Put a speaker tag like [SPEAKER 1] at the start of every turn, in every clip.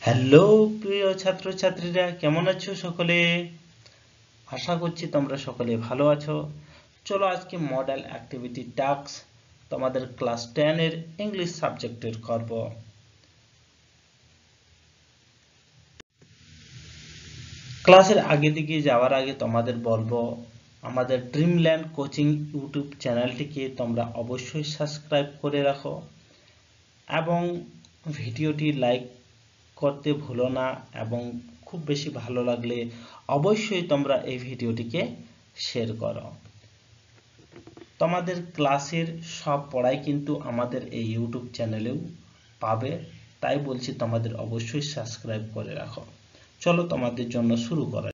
[SPEAKER 1] Hello প্রিয় ছাত্রছাত্রীরা, কেমন আছো সকলে? আশা করছি তোমরা সকলে ভালো আছো। চলো আজকে মডেল অ্যাক্টিভিটি টাস্ক তোমাদের ক্লাস 10 এর ইংলিশ সাবজেক্টের করব। ক্লাসের দিকে যাওয়ার আগে তোমাদের বলবো, আমাদের ড্রিমল্যান্ড কোচিং ইউটিউব চ্যানেলটিকে তোমরা অবশ্যই সাবস্ক্রাইব করে রাখো এবং ভিডিওটি লাইক করতে ভুলো না, এবং খুব বেশি ভালো লাগলে অবশ্যই তোমরা এই ভিডিওটিকে শেয়ার করো। তোমাদের ক্লাসের সব পড়াই কিন্তু আমাদের এই ইউটিউব চ্যানেলেও পাবে, তাই বলছি তোমাদের অবশ্যই সাবস্ক্রাইব করে রাখো। চলো তোমাদের জন্য শুরু করা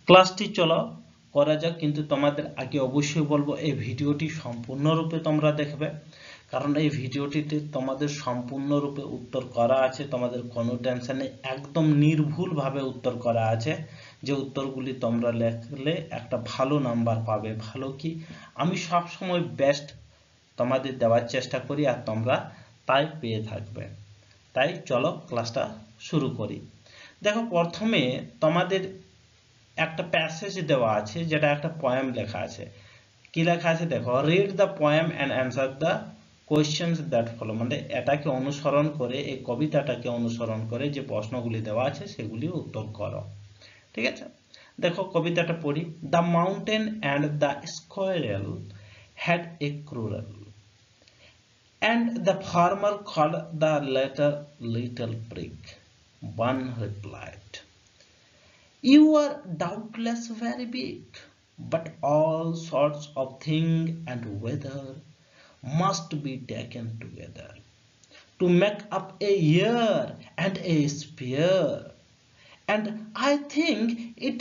[SPEAKER 1] ক্লাসটি চলো করা যাক, কিন্তু তোমাদের আগে অবশ্যই বলবো এই ভিডিওটি সম্পূর্ণরূপে তোমরা দেখবে, কারণ এই ভিডিওটিতে তোমাদের সম্পূর্ণরূপে উত্তর করা আছে, তোমাদের কোনো টেনশন নেই, একদম নির্ভুলভাবে উত্তর করা আছে, যে উত্তরগুলি তোমরা লিখলে একটা ভালো নাম্বার পাবে। ভালো কি, আমি সব সময় বেস্ট তোমাদের দেওয়ার চেষ্টা করি আর তোমরা তাই পেয়ে থাকবে। তাই চলো ক্লাসটা শুরু করি। দেখো, প্রথমে তোমাদের একটা প্যাসেজ দেওয়া আছে, যেটা একটা পোয়েম লেখা আছে। কি লেখা আছে দেখো, read the poem and answer the questions that follow, মানে এটাকে অনুসরণ করে, এই কবিতাটাকে অনুসরণ করে যে প্রশ্নগুলি দেওয়া আছে সেগুলি উত্তর করো। ঠিক আছে, দেখো কবিতাটা পড়ি। The mountain and the squirrel had a quarrel, and the farmer called the latter little prig. One replied, you are doubtless very big, but all sorts of things and weather must be taken together to make up a year and a sphere. And I think it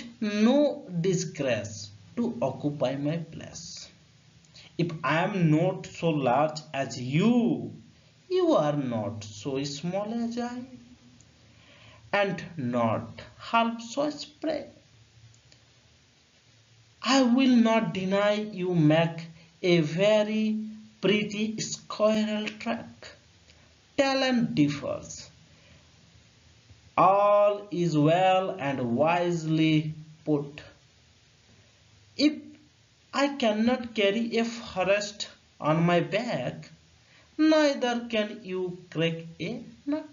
[SPEAKER 1] no disgrace to occupy my place. If I am not so large as you, you are not so small as I, and not half so spray. I will not deny you make a very pretty squirrel track. Talent differs. All is well and wisely put. If I cannot carry a forest on my back, neither can you crack a nut.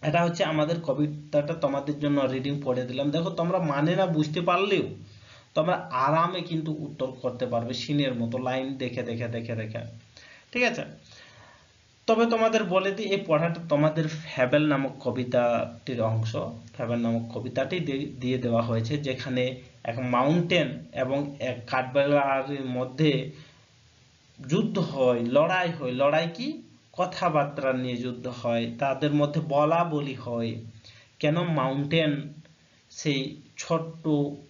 [SPEAKER 1] এটা হচ্ছে আমাদের কবিতাটা তোমাদের জন্য reading পড়ে দিলাম। দেখো, তোমরা মানে না বুঝতে পারলেও তোমরা আরামে কিন্তু উত্তর করতে পারবে, সিনের মতো লাইন দেখে দেখে দেখে দেখে। ঠিক আছে, তবে তোমাদের বলে দিই, এই পড়াটা তোমাদের ফ্যাবেল নামক কবিতাটির অংশ। ফ্যাবেল নামক কবিতাটি দিয়ে দেওয়া হয়েছে, যেখানে এক মাউন্টেন এবং এক কাঠবেড়ালির মধ্যে যুদ্ধ হয়, লড়াই হয়। লড়াই কি, কথাবার্তা নিয়ে যুদ্ধ হয়, তাদের মধ্যে বলা বলি হয়। কেন মাউন্টেন সেই ছোট্ট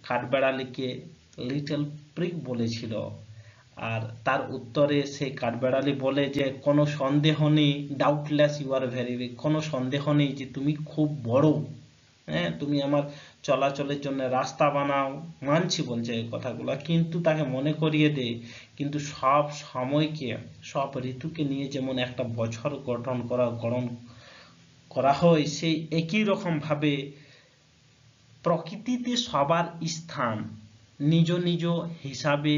[SPEAKER 1] কাঠবেড়ালিকে লিটল প্রিগ বলেছিল, আর তার উত্তরে সেই কাঠবেড়ালি বলে যে কোনো সন্দেহ নেই, doubtless you are very big, কোনো সন্দেহ নেই যে তুমি খুব বড়। হ্যাঁ, তুমি আমার চলাচলের জন্য রাস্তা বানাও, মানছি বলছে এই কথাগুলো, কিন্তু তাকে মনে করিয়ে দে, কিন্তু সব সময়কে, সব ঋতুকে নিয়ে যেমন একটা বছর গঠন করা হয়, সেই একই রকম ভাবে প্রকৃতিতে সবার স্থান নিজ নিজ হিসাবে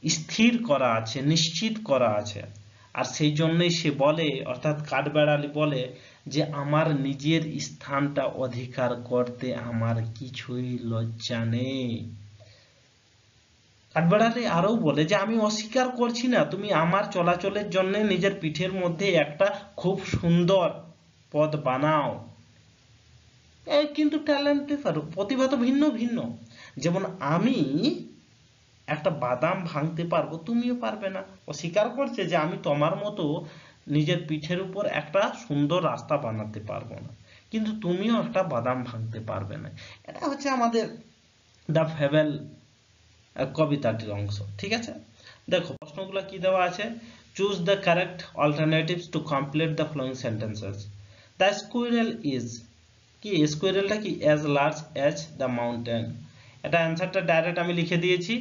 [SPEAKER 1] স্থির করা আছে, নিশ্চিত করা আছে। আর সেই জন্যই সে বলে, অর্থাৎ কাঠবেড়ালি বলে যে আমার নিজের স্থানটা অধিকার করতে আমার কিছুই লজ্জা নেই। কাঠবেড়ালি আরো বলে যে আমি অস্বীকার করছি না, তুমি আমার চলাচলের জন্য নিজের পিঠের মধ্যে একটা খুব সুন্দর পথ বানাও, কিন্তু ট্যালেন্ট ডিফার, প্রতিভা তো ভিন্ন ভিন্ন। যেমন আমি একটা বাদাম ভাঙতে পারবো, তুমিও পারবে না। ও স্বীকার করছে যে আমি তোমার মতো নিজের পিঠের উপর একটা সুন্দর রাস্তা বানাতে পারবো না, কিন্তু তুমিও একটা বাদাম ভাঙতে পারবে না। এটা হচ্ছে আমাদের দ্য ফেবেল কবিতাটির অংশ। ঠিক আছে, দেখো প্রশ্নগুলো কি দেওয়া আছে। Choose the correct alternatives to complete the following sentences. The squirrel is, কি স্কুইরেলটা কি, as large as the mountain. এটা অ্যান্সারটা ডাইরেক্ট আমি লিখে দিয়েছি,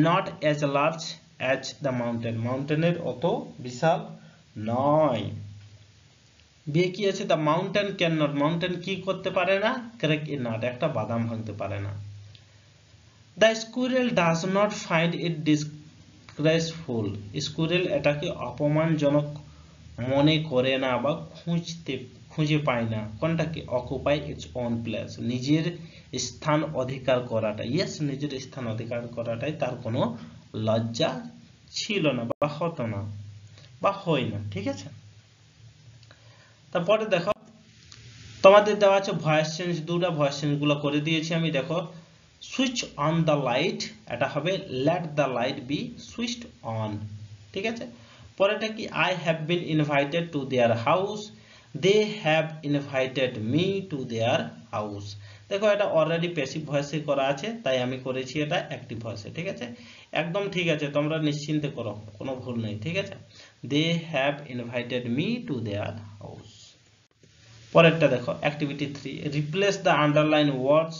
[SPEAKER 1] not as large as the mountain, মাউন্টেনের অত বিশাল নয়। বি কি আছে, the mountain can not, mountain কি করতে পারে না, ক্র্যাক এ নাট, একটা বাদাম ভাঙতে পারে না। The squirrel does not find it disgraceful, squirrel এটাকে অপমানজনক মনে করে না বা খুঁজে পায় না, কোনটাকে, অকুপাই ইটস ওন প্লেস, নিজের স্থান অধিকার করাটা, ইয়েস নিজের স্থান অধিকার করাটাই তার কোনো লজ্জা ছিল না বা হতো না বা হয় না। ঠিক আছে, তারপরে দেখো তোমাদের দেওয়া আছে ভয়েস চেঞ্জ, দুটো ভয়েস চেঞ্জ গুলো করে দিয়েছি আমি। দেখো সুইচ অন দ্য লাইট, এটা হবে let the light be switched on. ঠিক আছে, পরেরটা কি, I have been invited to their house, they have invited me to their house. দেখো এটা অলরেডি প্যাসিভ ভয়েসে করা আছে, তাই আমি করেছি এটা অ্যাক্টিভ ভয়েসে। ঠিক আছে, একদম ঠিক আছে, তোমরা নিশ্চিন্তে করো, কোনো ভুল নেই। ঠিক আছে, they have invited me to their house. পরেরটা দেখো activity 3, replace the underline words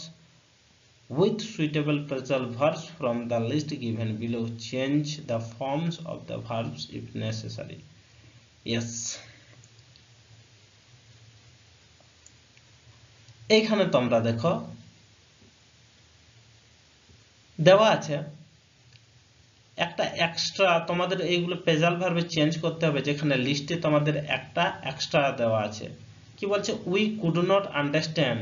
[SPEAKER 1] with suitable phrasal verbs from the list given below, change the forms of the verbs if necessary. Yes, এইখানে তোমরা দেখো দেওয়া আছে একটা এক্সট্রা, তোমাদের এইগুলো phrasal verb চেঞ্জ করতে হবে, যেখানে লিস্টে তোমাদের একটা এক্সট্রা দেওয়া আছে। কি বলছে, we could not understand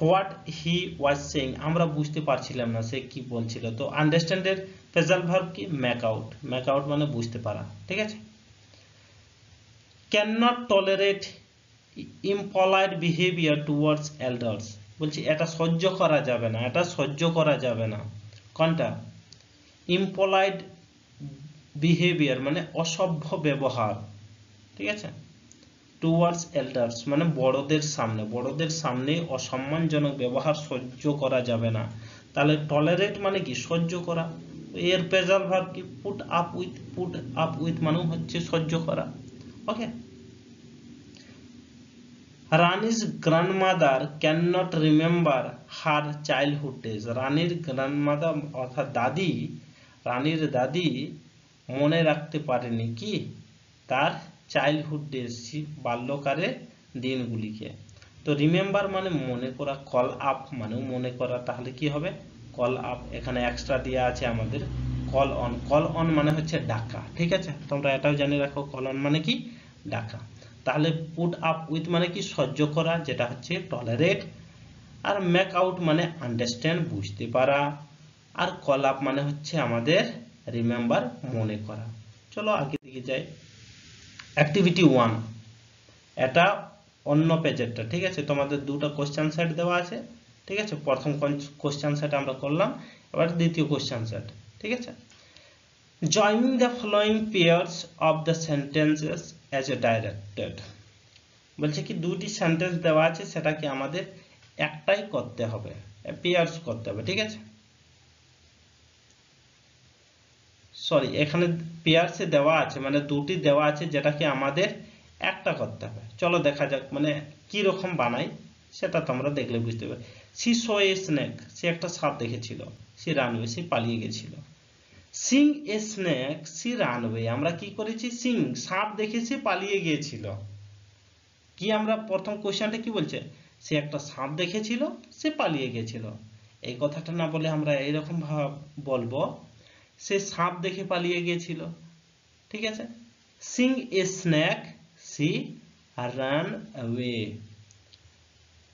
[SPEAKER 1] what he was saying, আমরা বুঝতে পারছিলাম না সে কি বলছিল। তো আন্ডারস্ট্যান্ড এর phrasal verb কি, মেক আউট, মেক আউট মানে বুঝতে পারা। ঠিক আছে, cannot tolerate impolite behavior towards elders, বলছি এটা সহ্য করা যাবে না, এটা সহ্য করা যাবে না, কোনটা, impolite behavior মানে অসভ্য ব্যবহার। ঠিক আছে, টুয়ার্ডস এল্ডার্স মানে বড়দের সামনে অসম্মানজনক ব্যবহার সহ্য করা যাবে না। তাহলে টলারেট মানে কি, সহ্য করা, এর প্রেজাল ভার্ব কি, পুট আপ উইথ মানে হচ্ছে সহ্য করা। ওকে, রানী's grandmother cannot remember her childhood days, রানীর গ্র্যান্ডমাদার অর্থাৎ রানীর দাদি মনে রাখতে পারেনি কি, তার চাইল্ডহুড ডেজ, বাল্যকালের দিনগুলিকে। তো রিমেম্বার মানে মনে করা, কল আপ মানেও মনে করা, তাহলে কি হবে, কল আপ। এখানে এক্সট্রা দেওয়া আছে আমাদের কল অন, কল অন মানে হচ্ছে ডাকা। ঠিক আছে, তোমরা এটাও জানি রাখো, কল অন মানে কি, ডাকা। তাহলে পুট আপ উইথ মানে কি, সহ্য করা, যেটা হচ্ছে টলারেট। আর মেক আউট মানে আন্ডারস্ট্যান্ড, বুঝতে পারা। আর কল আপ মানে হচ্ছে আমাদের রিমেম্বার, মনে করা। চলো আগে দিকে যাই। অ্যাক্টিভিটি 1, এটা অন্য পেজেরটা। ঠিক আছে, তোমাদের দুটো কোশ্চেন সেট দেওয়া আছে। ঠিক আছে, প্রথম কোশ্চেন সেট আমরা করলাম, এবার দ্বিতীয় কোশ্চেন সেট। ঠিক আছে, joining the following pairs of the sentences as a directed, বলছে কি দুটি সেন্টেন্স দেওয়া আছে, সেটাকে আমাদের একটাই করতে হবে, পেয়ার্স করতে হবে। ঠিক আছে, সরি এখানে পেয়ার্সে দেওয়া আছে মানে দুটি দেওয়া আছে, যেটাকে আমাদের একটা করতে হবে। চলো দেখা যাক মানে কি রকম বানাই, সেটা তোমরা দেখলে বুঝতে পারবে। সি স এ স্নেক, সে একটা সাপ দেখেছিল, সে রানওয়ে, সে পালিয়ে গেছিল। Seeing a snake, she ran away, আমরা কি করেছি, সিং সাপ দেখেছে, পালিয়ে গিয়েছিল। কি আমরা প্রথম কোশ্চেনটা কি বলছে, সে একটা সাপ দেখেছিল, সে পালিয়ে গেছিল। এই কথাটা না বলে আমরা এইরকম ভাবে বলবো, সে সাপ দেখে পালিয়ে গিয়েছিল। ঠিক আছে, seeing a snake, she ran away.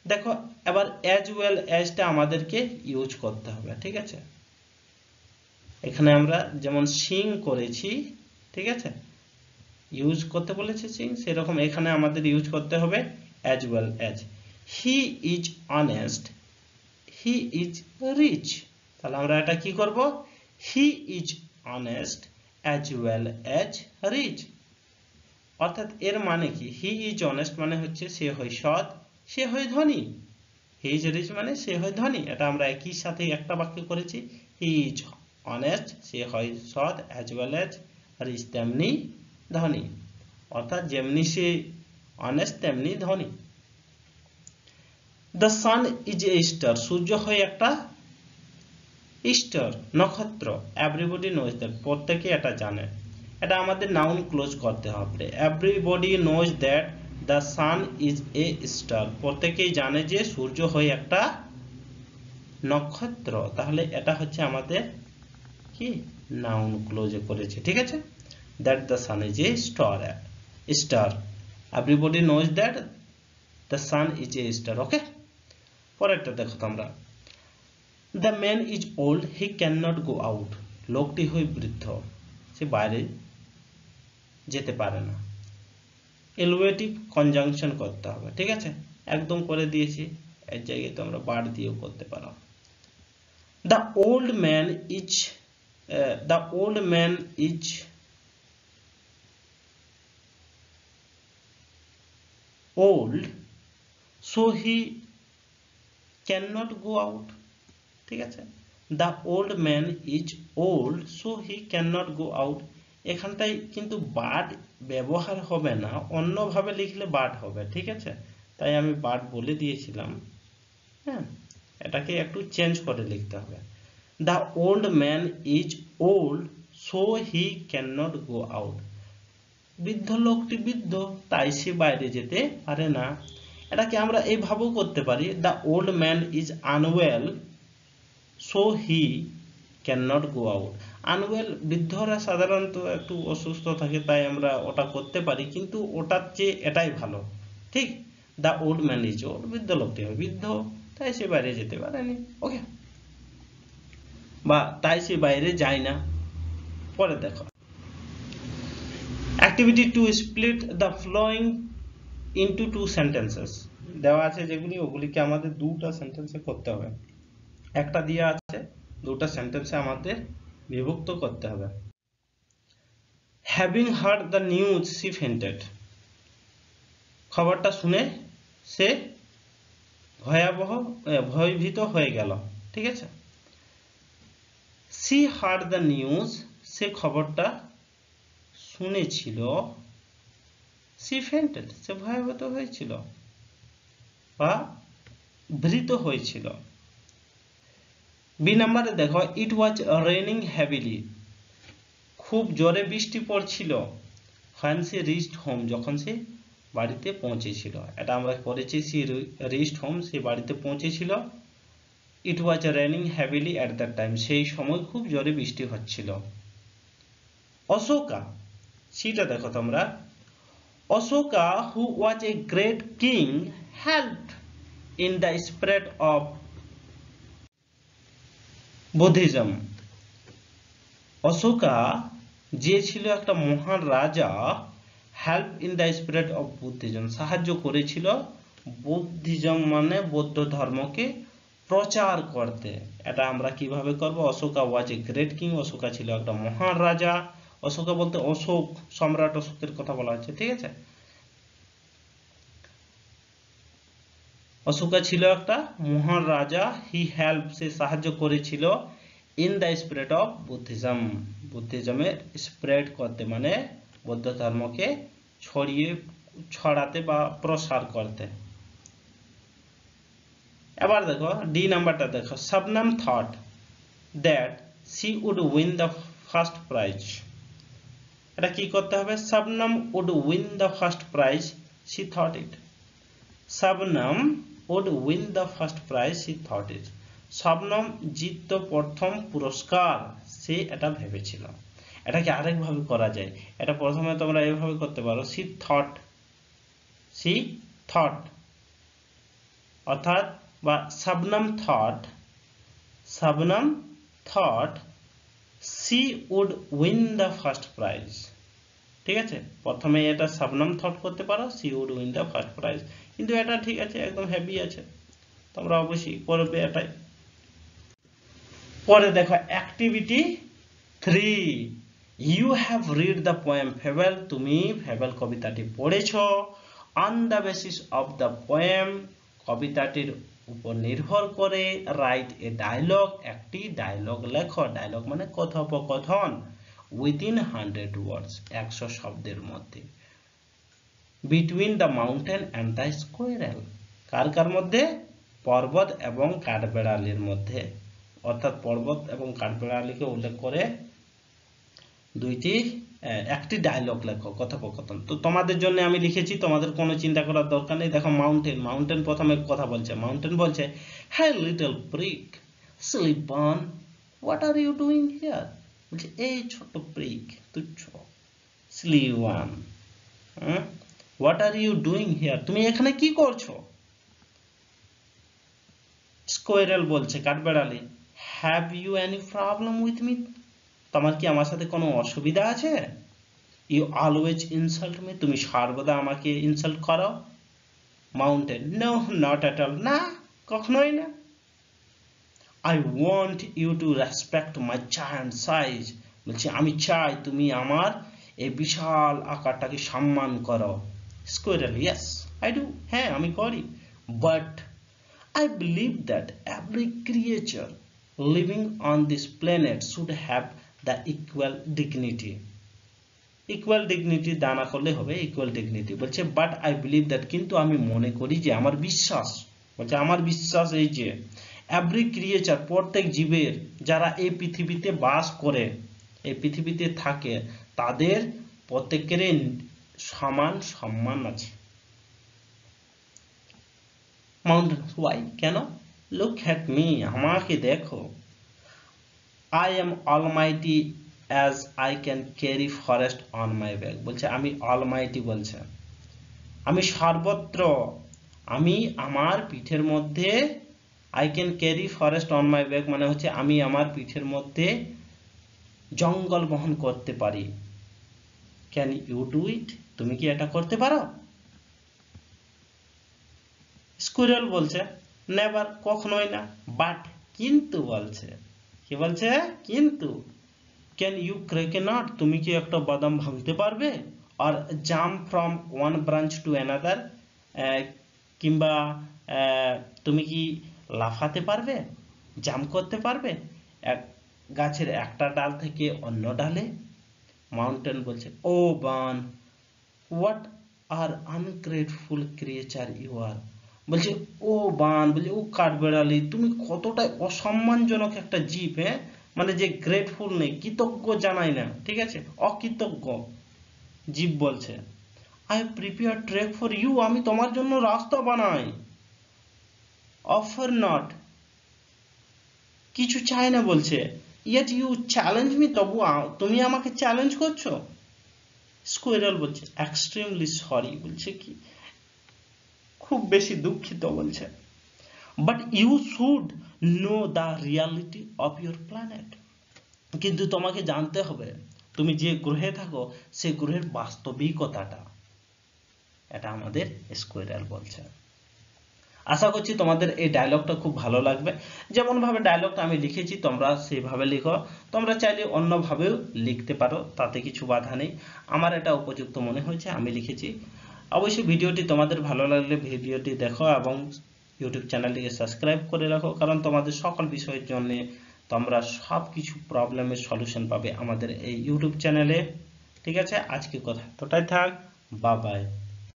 [SPEAKER 1] দেখো এবার অ্যাজ ওয়েল অ্যাজটা আমাদেরকে ইউজ করতে হবে। ঠিক আছে, এখানে আমরা যেমন সিং করেছি, ঠিক আছে, ইউজ করতে বলেছে সিং, সেরকম এখানে আমাদের ইউজ করতে হবে as well as. He is honest, he is rich, তাহলে আমরা এটা কি করব, he is honest as well as rich. অর্থাৎ এর মানে কি, হি ইজ অনেস্ট মানে হচ্ছে সে হয় সৎ, সে হয় ধনী। হি ইজ রিচ মানে সে হয় ধনী। এটা আমরা একই সাথে একটা বাক্য করেছি, হি ইজ অনেস্ট, সে হয় সৎ, অ্যাজ ওয়েল অ্যাজ রিচ, তেমনি ধনী। অর্থাৎ যেমনি সে অনেস্ট তেমনি ধনী। The sun is a star, সূর্য হয় একটা স্টার, নক্ষত্র। এভরিবডি নোজ দ্যাট, প্রত্যেকে এটা জানে। এটা আমাদের নাউন ক্লোজ করতে হবে। Everybody knows that the sun is a star, প্রত্যেকেই জানে যে সূর্য হয় একটা নক্ষত্র। তাহলে এটা হচ্ছে আমাদের কি নাউন ক্লোজে করেছে, ঠিক আছে। That the sun is a star, everybody knows that the sun is a star. Okay, পরেরটা দেখো তোমরা। The man is old, he can not go out, লোকটি হয় বৃদ্ধ, সে বাইরে যেতে পারে না। এলুয়েটিভ কনজাংশন করতে হবে, ঠিক আছে। একদম করে দিয়েছি, এর জায়গায় তোমরা বার দিয়েও করতে পারো। The old man is old so he cannot go out, ঠিক আছে। the old man is old so he cannot go out, এখানটায় কিন্তু বাট ব্যবহার হবে না, অন্যভাবে লিখলে বাট হবে, ঠিক আছে। তাই আমি বাট বলে দিয়েছিলাম, হ্যাঁ, এটাকে একটু চেঞ্জ করে লিখতে হবে। the old man is old so he cannot go out, বৃদ্ধ লোকটি বৃদ্ধ তাই সে বাইরে যেতে পারে না। এটাকে আমরা এইভাবেও করতে পারি, the old man is unwell so he can not go out. Unwell, বৃদ্ধরা সাধারণত একটু অসুস্থ থাকে, তাই আমরা ওটা করতে পারি, কিন্তু ওটার চেয়ে এটাই ভালো, ঠিক। The old man is old, বৃদ্ধ লোকটি হবে বৃদ্ধ তাই সে বাইরে যেতে পারেনি, ওকে, বা তাই সে বাইরে যায় না। পরে দেখো, activity to split the following into two sentences, দেওয়া আছে যেগুলি, ওগুলিকে আমাদের দুটো সেন্টেন্সে করতে হবে। একটা দেওয়া আছে, দুটো সেন্টেন্সে আমাদের বিভক্ত করতে হবে। having heard the news she fainted, খবরটা শুনে সে ভয়ভীত হয়ে গেল, ঠিক আছে। she heard the news, সে খবরটা শুনেছিল, she fainted, সে ভয়ভীত হয়েছিল বা ভীত হয়েছিল। বি নাম্বারে দেখো, ইট ওয়াজ রেনিং হেভিলি, খুব জোরে বৃষ্টি পড়ছিল। when she reached home, যখন সে বাড়িতে পৌঁছেছিল, এটা আমরা করেছি, she reached home, সে বাড়িতে পৌঁছেছিল। It was raining heavily at that time, সেই সময় খুব জোরে বৃষ্টি হচ্ছিল। অশোকা, সেটা দেখো তোমরা, Ashoka who was a great king helped in the spread of Buddhism, Ashoka যে ছিল একটা মহান রাজা, help in the spread of Buddhism, সাহায্য করেছিল বুদ্ধিজম মানে বৌদ্ধ ধর্মকে প্রচার করতে। এটা আমরা কিভাবে করব, অশোকা ওয়াজ এ গ্রেট কিং, অশোকা ছিল একটা মহান রাজা। অশোকা বলতে অশোক, সম্রাট অশোকের কথা বলা হচ্ছে, ঠিক আছে। অশোকা ছিল একটা মহান রাজা, হি হেল্প, সে সাহায্য করেছিল, in the spread of Buddhism, বুদ্ধিজমের স্প্রেড করতে মানে বৌদ্ধ ধর্মকে ছড়াতে বা প্রসার করতে। এবার দেখো ডি নাম্বারটা দেখো, Shabnam thought that she would win the first prize, এটা কি করতে হবে, Shabnam would win the first prize, she thought it, Shabnam would win the first prize, she thought it, Shabnam জিতত প্রথম পুরস্কার, সে এটা ভেবেছিল। এটাকে আরেক ভাবে করা যায়, এটা প্রথমে তোমরা এইভাবে করতে পারো, she thought, অর্থাৎ বা Shabnam thought she would win the first prize, ঠিক আছে। প্রথমে এটা শবনম থট করতে পারো, she would win the first prize, কিন্তু এটা ঠিক আছে, একদম হেভি আছে, তোমরা অবশ্যই করবে এটাই। পরে দেখো activity 3, you have read the poem fable, তুমি ফেবল কবিতাটি পড়েছো। On the basis of the poem, কবিতাটির উপর নির্ভর করে রাইট এ ডায়লগ, একটি ডায়লগ লেখো। ডায়লগ মানে কথোপকথন, উইদিন 100 ওয়ার্ডস, 100 শব্দের মধ্যে। Between the mountain and the squirrel, কার কার মধ্যে, পর্বত এবং কাঠবেড়ালির মধ্যে, অর্থাৎ পর্বত এবং কাঠবেড়ালিকে উল্লেখ করে দুইটি একটি ডায়লগ লেখো, কথোপকথন। তো তোমাদের জন্য আমি লিখেছি, তোমাদের কোনো চিন্তা করার দরকার নেই। দেখো মাউন্টেন, মাউন্টেন প্রথমে কথা বলছে। মাউন্টেন বলছে, হ্যাঁ little prig, slip on, what are you doing here. বলছে এই ছোট প্রিক, তুচ্ছ, slip on, what are you doing here, তুমি এখানে কি করছো? স্কোয়ারেল বলছে, কাঠবেড়ালি, have you any problem with me, তোমার কি আমার সাথে কোনো অসুবিধা আছে? ইউ অলওয়েজ ইনসাল্ট মি, তুমি সর্বদা আমাকে ইনসাল্ট করো। Mountain, no not at all, না কখনোই না। I want you to respect my giant size, বলছি আমি চাই তুমি আমার এই বিশাল আকারটাকে সম্মান করো। স্কোয়ারেল, ইয়েস আই ডু, হ্যাঁ আমি করি। But I believe that every creature living on this planet should have the equal dignity. Equal dignity দানা করলে হবে, equal dignity বলছে, but I believe that, কিন্তু আমি মনে করি যে, আমার বিশ্বাস, বলছে আমার বিশ্বাস এই যে, every creature, প্রত্যেক জীবের, যারা এই পৃথিবীতে বাস করে, এই পৃথিবীতে থাকে, তাদের প্রত্যেকের সমান সম্মান আছে। Mountains, why? কেন? Look at me, আমাকে দেখো। I am almighty as I can carry forest on my back, বলছে আমি almighty, বলছে আমি সর্বত্র, আমি আমার পিঠের মধ্যে, I can carry forest on my back মানে হচ্ছে আমি আমার পিঠের মধ্যে জঙ্গল বহন করতে পারি। Can you do it? তুমি কি এটা করতে পারো? স্কুইরেল বলছে, নেভার, কখনোই না। বাট, কিন্তু বলছে, কি বলছে? কিন্তু। Can you crack a nut, তুমি কি একটা বাদাম ভাঙতে পারবে? Or jump from one branch to another, কিংবা তুমি কি লাফাতে পারবে, জাম্প করতে পারবে এক গাছের একটা ডাল থেকে অন্য ডালে? মাউন্টেন বলছে, oh bun, what are ungrateful creature you are, বলছে ও বান, বলছে ও কাঠবেড়ালি, তুমি কতটা অসম্মানজনক একটা জীব, হ্যাঁ, মানে যে গ্রেটফুল নেই, কৃতজ্ঞ জানাই না, ঠিক আছে, অকৃতজ্ঞ জীব বলছে। I prepare trek for you, আমি তোমার জন্য রাস্তা বানাই। অফার নট, কিছু চাই না বলছে। ইয়েট ইউ চ্যালেঞ্জ মি, তবু তুমি আমাকে চ্যালেঞ্জ করছো। স্কোয়ারেল বলছে, এক্সট্রিমলি সরি, বলছে কি খুব বেশি দুঃখিত, বলছে। But you should know the reality of your planet, কিন্তু তোমাকে জানতে হবে, তুমি যে গ্রহে থাকো সেই গ্রহের বাস্তবিকতাটা, এটা আমাদের স্কোয়ারেল বলছে। আশা করছি তোমাদের এই ডায়লগটা খুব ভালো লাগবে। যেমন ভাবে ডায়লগটা আমি লিখেছি তোমরা সেইভাবে লিখো, তোমরা চাইলে অন্যভাবেও লিখতে পারো, তাতে কিছু বাধা নেই। আমার এটা উপযুক্ত মনে হয়েছে, আমি লিখেছি। অবশ্যই ভিডিওটি তোমাদের ভালো লাগলে ভিডিওটি দেখো এবং ইউটিউব চ্যানেলটিকে সাবস্ক্রাইব করে রাখো, কারণ তোমাদের সকল বিষয়ের জন্য তোমরা সব কিছু প্রবলেমের সলিউশন পাবে আমাদের এই ইউটিউব চ্যানেলে। ঠিক আছে, আজকে কথা এতটাই থাক, বাই বাই।